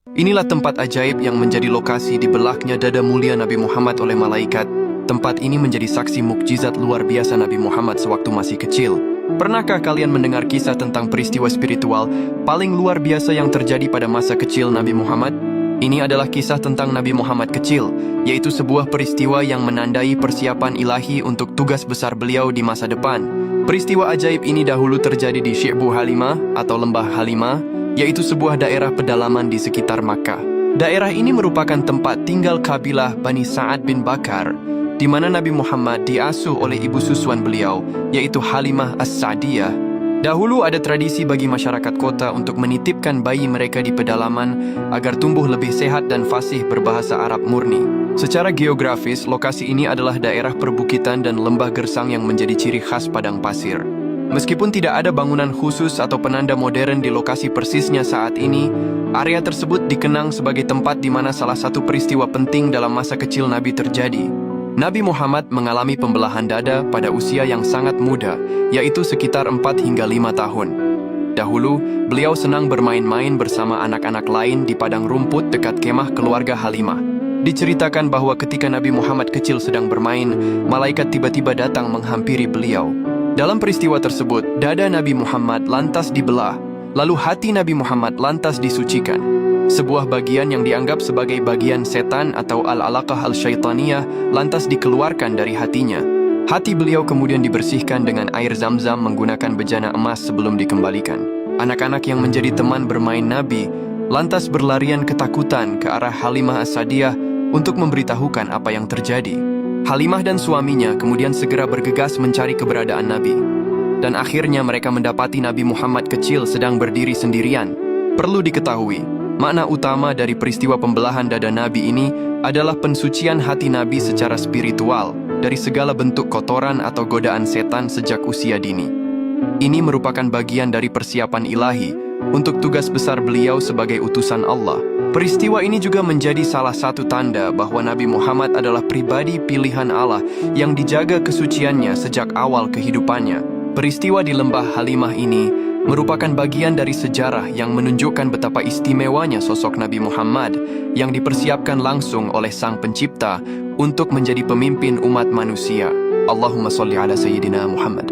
Inilah tempat ajaib yang menjadi lokasi dibelahnya dada mulia Nabi Muhammad oleh malaikat. Tempat ini menjadi saksi mukjizat luar biasa Nabi Muhammad sewaktu masih kecil. Pernahkah kalian mendengar kisah tentang peristiwa spiritual paling luar biasa yang terjadi pada masa kecil Nabi Muhammad? Ini adalah kisah tentang Nabi Muhammad kecil, yaitu sebuah peristiwa yang menandai persiapan ilahi untuk tugas besar beliau di masa depan. Peristiwa ajaib ini dahulu terjadi di Syi'bu Halimah atau Lembah Halimah, yaitu sebuah daerah pedalaman di sekitar Makkah. Daerah ini merupakan tempat tinggal kabilah Bani Sa'ad bin Bakar, di mana Nabi Muhammad diasuh oleh ibu susuan beliau, yaitu Halimah As-Sa'diyah. Dahulu ada tradisi bagi masyarakat kota untuk menitipkan bayi mereka di pedalaman agar tumbuh lebih sehat dan fasih berbahasa Arab murni. Secara geografis, lokasi ini adalah daerah perbukitan dan lembah gersang yang menjadi ciri khas padang pasir. Meskipun tidak ada bangunan khusus atau penanda modern di lokasi persisnya saat ini, area tersebut dikenang sebagai tempat di mana salah satu peristiwa penting dalam masa kecil Nabi terjadi. Nabi Muhammad mengalami pembelahan dada pada usia yang sangat muda, yaitu sekitar 4 hingga 5 tahun. Dahulu, beliau senang bermain-main bersama anak-anak lain di padang rumput dekat kemah keluarga Halimah. Diceritakan bahwa ketika Nabi Muhammad kecil sedang bermain, malaikat tiba-tiba datang menghampiri beliau. Dalam peristiwa tersebut, dada Nabi Muhammad lantas dibelah, lalu hati Nabi Muhammad lantas disucikan. Sebuah bagian yang dianggap sebagai bagian setan atau al-alaqah al-syaitaniyah lantas dikeluarkan dari hatinya. Hati beliau kemudian dibersihkan dengan air zam-zam menggunakan bejana emas sebelum dikembalikan. Anak-anak yang menjadi teman bermain Nabi lantas berlarian ketakutan ke arah Halimah As-Sa'diyah untuk memberitahukan apa yang terjadi. Halimah dan suaminya kemudian segera bergegas mencari keberadaan Nabi. Dan akhirnya mereka mendapati Nabi Muhammad kecil sedang berdiri sendirian. Perlu diketahui, makna utama dari peristiwa pembelahan dada Nabi ini adalah pensucian hati Nabi secara spiritual dari segala bentuk kotoran atau godaan setan sejak usia dini. Ini merupakan bagian dari persiapan ilahi untuk tugas besar beliau sebagai utusan Allah. Peristiwa ini juga menjadi salah satu tanda bahwa Nabi Muhammad adalah pribadi pilihan Allah yang dijaga kesuciannya sejak awal kehidupannya. Peristiwa di Lembah Halimah ini merupakan bagian dari sejarah yang menunjukkan betapa istimewanya sosok Nabi Muhammad yang dipersiapkan langsung oleh Sang Pencipta untuk menjadi pemimpin umat manusia. Allahumma sholli ala Sayyidina Muhammad.